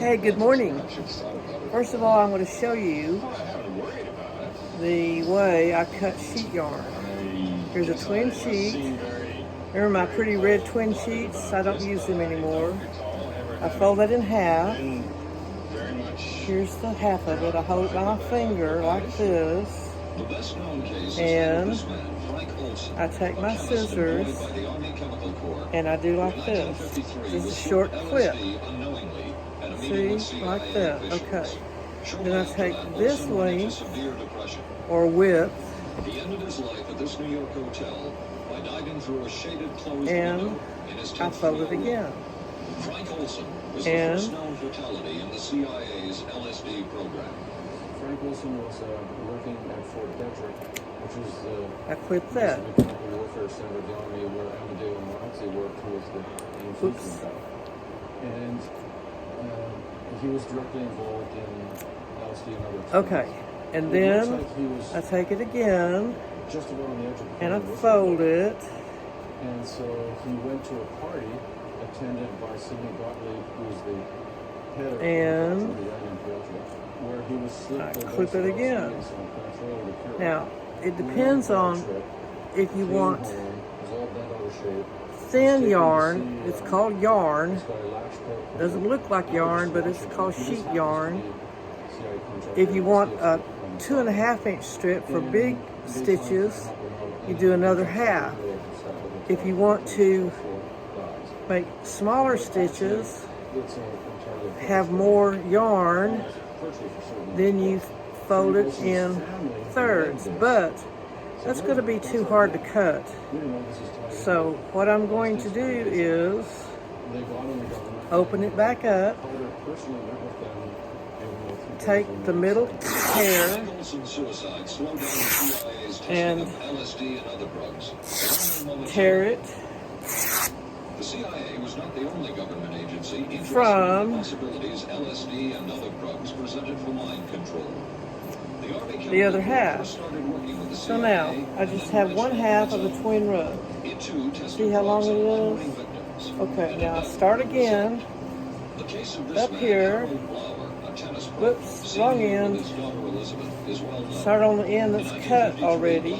Hey, good morning. First of all, I'm going to show you the way I cut sheet yarn. Here's a twin sheet. Remember my pretty red twin sheets? I don't use them anymore. I fold that in half. Here's the half of it. I hold it by my finger like this. And I take my scissors and I do like this. Just a short clip. See, like that. Okay. Then I take this length or width and I fold it again. And Frank Olson was working at Fort Detrick, which was I quit that. the Chemical Warfare Center of the Army where Amadeo and Moxley worked, who was the infusion guy. And he was directly involved in LSD and other things. Okay. And then I take it again just about on the edge of the and I fold it. And so he went to a party attended by Sidney Gottlieb, who was the head of the Union Project, where he was I clip it again. Now, it depends on if you want thin yarn. It's called yarn. Doesn't look like yarn, but it's called sheet yarn. If you want a 2.5 inch strip for big stitches, you do another half. If you want to make smaller stitches, have more yarn, then you fold it in thirds. But that's going to be too hard to cut. So what I'm going to do is open it back up, take the middle hair and tear it The CIA was not the only government agency from possibilities LSD and other drugs presented for mind control. The other half. So now I just have one half of a twin rug. See how long it is? Okay, now I start again up here. Whoops, wrong end. Start on the end that's cut already.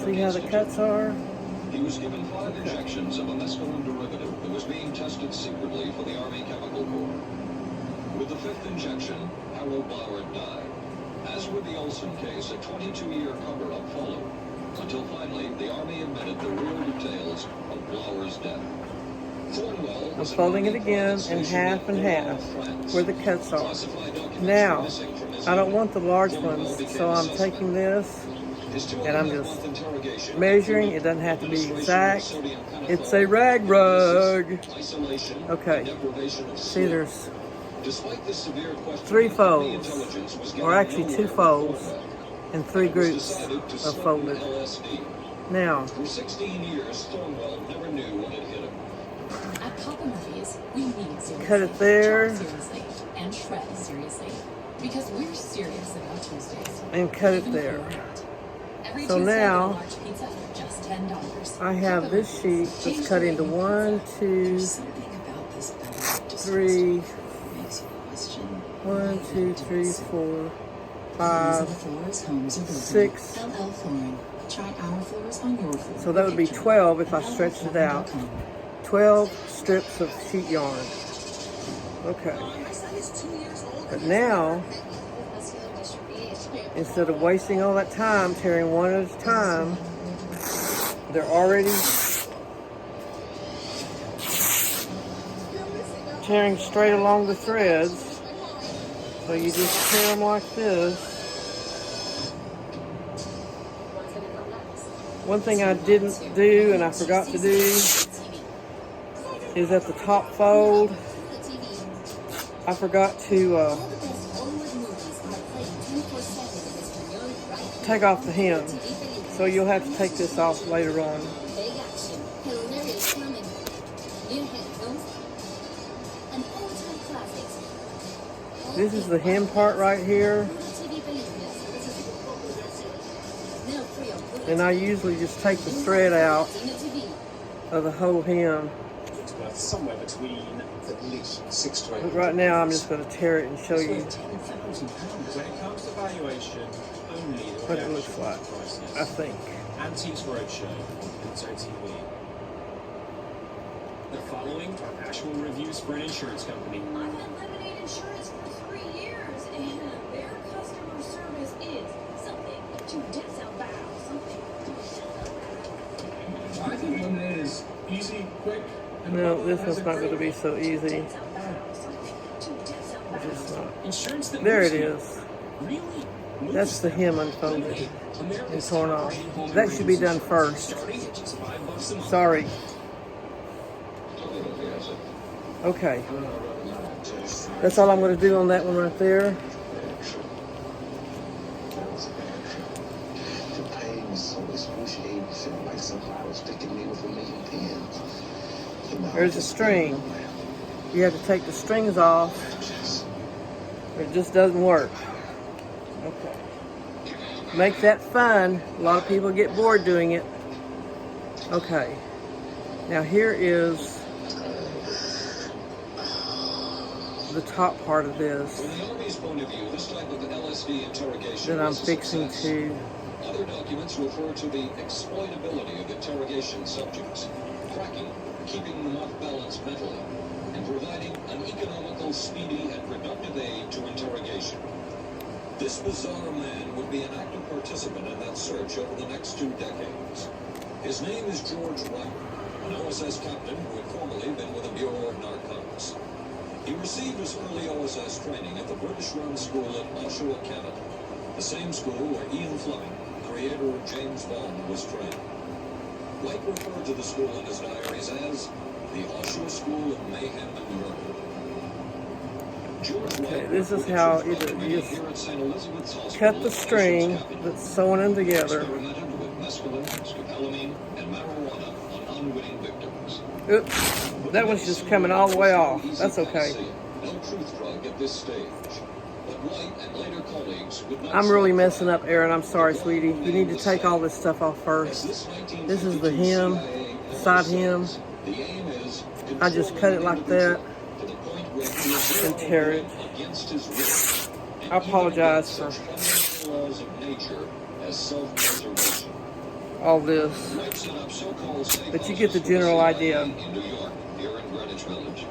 See how the cuts are? He was given 5 injections of a mescaline derivative that was being tested secretly for the Army Chemical Corps. With the 5th injection, Harold Blauer died. As with the Olson case, a 22-year cover-up followed, until finally the Army admitted the real details of Blauer's death. I'm folding it again in half and half where the cuts are. Now, I don't want the large ones, so I'm taking this and I'm just measuring. It doesn't have to be exact. It's a Ragrug. Okay. See, there's 3 folds, or actually 2 folds, and 3 groups of folded. Now, for 16 years, Thornwell never knew what had hit him. At Papa Murphy's, we mean it seriously, cut it there, talk seriously, and shred seriously. Because we're serious about Tuesdays. and cut it there. So now, I have this sheet that's cut into 1, 2, 3, 1, 2, 3, 4, 5, 6. So that would be 12 if I stretched it out. 12 strips of sheet yarn. Okay. But now, instead of wasting all that time tearing one at a time, they're already tearing straight along the threads. So you just tear them like this. One thing I didn't do and I forgot to do is at the top fold, I forgot to take off the hem. So you'll have to take this off later on. This is the hem part right here. And I usually just take the thread out of the whole hem. it's worth somewhere between at least 6 to 8. But right now, I'm just going to tear it and show It's you worth £10,000. When it comes to valuation, only the what it looks reaction like, to prices. I think. Antiques Roadshow, Enzo TV. The following are actual reviews for an insurance company. I've had Lemonade Insurance for 3 years, and their customer service is something to disavow. Something to disavow. I think lemonade is easy, quick, and No, this has one's a not great going to be so easy. Disavow. Something to disavow. It's just not. Insurance that There moves it you. is. Really? Moves That's the them. hem unfolded America's and torn off. top-rated home That should be done insurance, first. starting at just $5 a month. Sorry. Okay. That's all I'm going to do on that one right there. The pain was so excruciating, it felt like somebody was sticking me with a million pins. There's a string. You have to take the strings off. It just doesn't work. Okay. Make that fun. A lot of people get bored doing it. Okay. Now here is the top part of this From the Army's point of view, this type of LSD interrogation that I'm was a fixing success. to. Other documents refer to the exploitability of interrogation subjects, cracking, keeping them off balance mentally, and providing an economical, speedy, and productive aid to interrogation. This bizarre man would be an active participant in that search over the next 2 decades. His name is George Ragrug, an OSS captain who had formerly been with the Bureau of Narcotics. He received his early OSS training at the British-run school at Oshawa, Canada, the same school where Ian Fleming, creator of James Bond, was trained. White referred to the school in his diaries as the Oshawa School of Mayhem and Murder. George Okay, White this is worked with how the you Church do. Committee You just here at St. Elizabeth's Hospital cut the as string patient's captain. that's sewing them together. Experimented with mescaline, scopolamine, and marijuana on unwitting victims. Oops. That one's just coming all the way off. That's okay. No truth drug at this stage. But White and later colleagues would not I'm really stand messing by. up, Aaron. I'm sorry, sweetie. You need to take all this stuff off first. This is the hem, side hem. The aim is I just cut it like that and tear it. against his will. I apologize for Laws of nature as self-preservation. all this. White set up so-called safe But you get the houses for general CIA idea. in New York, here in Greenwich Village.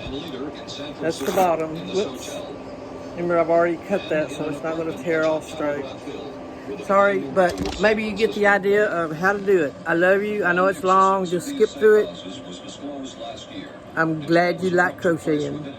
And later in San That's the Francisco, bottom. in this Whoops. hotel. Remember, I've already cut that, so it's not going to tear all straight. Sorry, but maybe you get the idea of how to do it. I love you. I know it's long. Just skip through it. I'm glad you like crocheting.